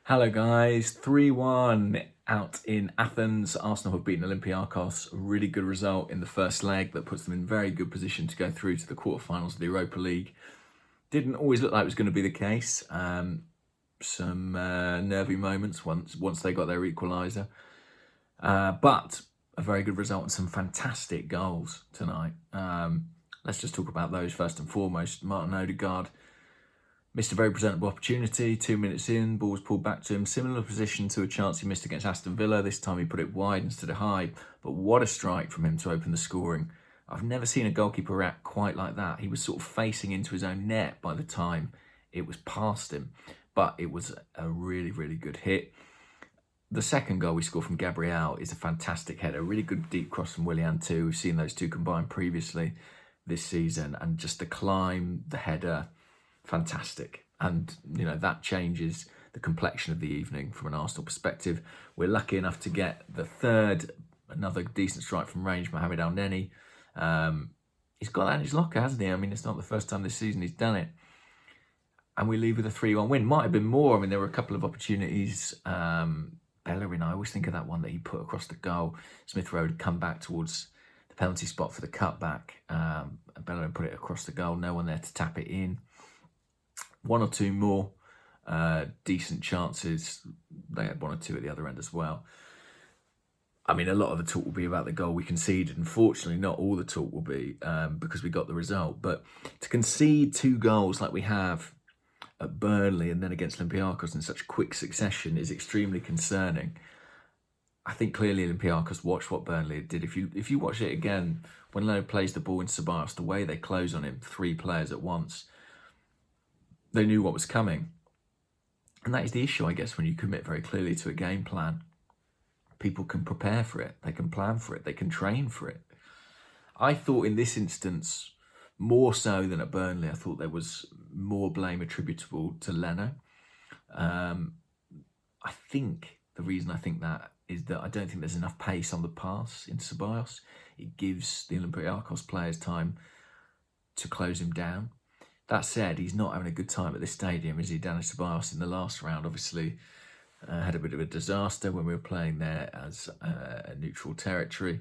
Hello guys, 3-1 out in Athens. Arsenal have beaten Olympiacos. A really good result in the first leg that puts them in very good position to go through to the quarterfinals of the Europa League. Didn't always look like it was going to be the case. Some nervy moments once they got their equaliser. But a very good result and some fantastic goals tonight. Let's just talk about those first and foremost. Martin Odegaard missed a very presentable opportunity. 2 minutes in, ball was pulled back to him. Similar position to a chance he missed against Aston Villa. This time he put it wide instead of high. But what a strike from him to open the scoring. I've never seen a goalkeeper react quite like that. He was sort of facing into his own net by the time it was past him. But it was a really, really good hit. The second goal we scored from Gabriel is a fantastic header. A really good deep cross from Willian too. We've seen those two combined previously this season. And just the climb, the header, fantastic. And, you know, that changes the complexion of the evening from an Arsenal perspective. We're lucky enough to get the third, another decent strike from range, Mohamed El-Neni. He's got that in his locker, hasn't he? I mean, it's not the first time this season he's done it. And we leave with a 3-1 win. Might have been more. I mean, there were a couple of opportunities. Bellerin, I always think of that one that he put across the goal. Smith Rowe had come back towards the penalty spot for the cutback. Bellerin put it across the goal. No one there to tap it in. One or two more decent chances. They had one or two at the other end as well. I mean, a lot of the talk will be about the goal we conceded. Unfortunately, not all the talk will be because we got the result. But to concede 2 goals like we have at Burnley and then against Olympiacos in such quick succession is extremely concerning. I think clearly Olympiacos watched what Burnley did. If you watch it again, when Leno plays the ball in Ceballos, the way they close on him, 3 players at once, they knew what was coming. And that is the issue, I guess, when you commit very clearly to a game plan. People can prepare for it. They can plan for it. They can train for it. I thought in this instance, more so than at Burnley, I thought there was more blame attributable to Leno. I think the reason I think that is that I don't think there's enough pace on the pass in Ceballos. It gives the Olympiacos players time to close him down. That said, he's not having a good time at this stadium, is he? Dani Ceballos in the last round obviously had a bit of a disaster when we were playing there as a neutral territory.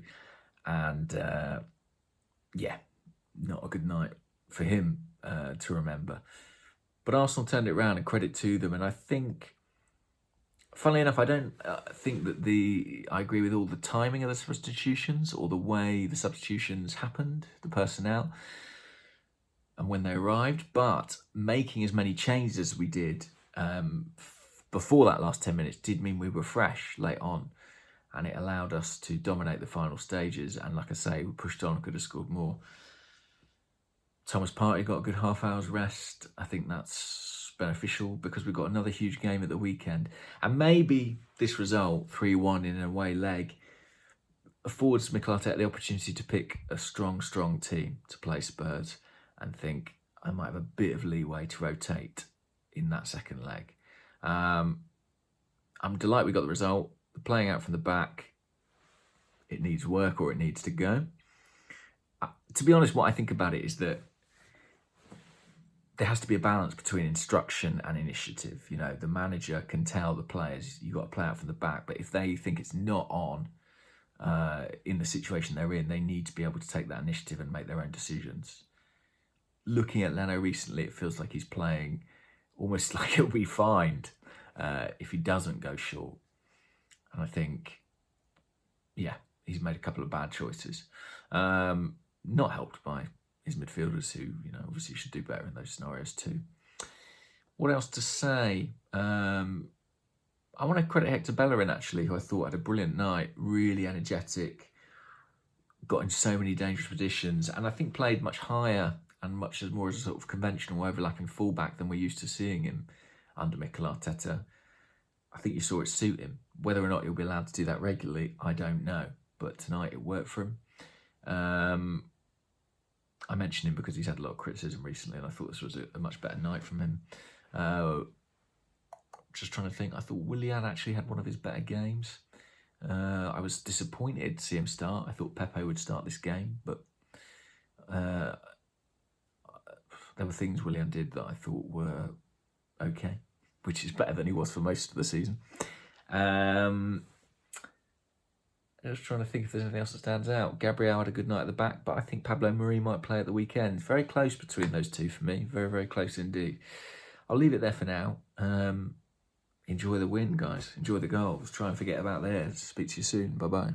And yeah, not a good night for him to remember. But Arsenal turned it around and credit to them. And I think, funnily enough, I don't think that I agree with all the timing of the substitutions or the way the substitutions happened, the personnel, and when they arrived, but making as many changes as we did before that last 10 minutes did mean we were fresh late on, and it allowed us to dominate the final stages. And like I say, we pushed on, could have scored more. Thomas Partey got a good half hour's rest. I think that's beneficial because we've got another huge game at the weekend. And maybe this result, 3-1 in an away leg, affords Mikel Arteta the opportunity to pick a strong team to play Spurs and think, I might have a bit of leeway to rotate in that second leg. I'm delighted we got the result. The playing out from the back, it needs work or it needs to go. To be honest, what I think about it is that there has to be a balance between instruction and initiative. You know, the manager can tell the players, you've got to play out from the back, but if they think it's not on in the situation they're in, they need to be able to take that initiative and make their own decisions. Looking at Leno recently, it feels like he's playing almost like he'll be fined if he doesn't go short. And I think, yeah, he's made a couple of bad choices. Not helped by his midfielders who, you know, obviously should do better in those scenarios too. What else to say? I want to credit Hector Bellerin, actually, who I thought had a brilliant night, really energetic, got in so many dangerous positions, and I think played much higher and much more as a sort of conventional overlapping fullback than we're used to seeing him under Mikel Arteta. I think you saw it suit him. Whether or not he'll be allowed to do that regularly, I don't know. But tonight it worked for him. I mentioned him because he's had a lot of criticism recently, and I thought this was a much better night from him. Just trying to think, I thought Willian actually had one of his better games. I was disappointed to see him start. I thought Pepe would start this game, but there were things Willian did that I thought were okay. which is better than he was for most of the season. I was trying to think if there's anything else that stands out. Gabriel had a good night at the back, but I think Pablo Mari might play at the weekend. Very close between those two for me. Very, very close indeed. I'll leave it there for now. Enjoy the win, guys. Enjoy the goals. Try and forget about theirs. Speak to you soon. Bye-bye.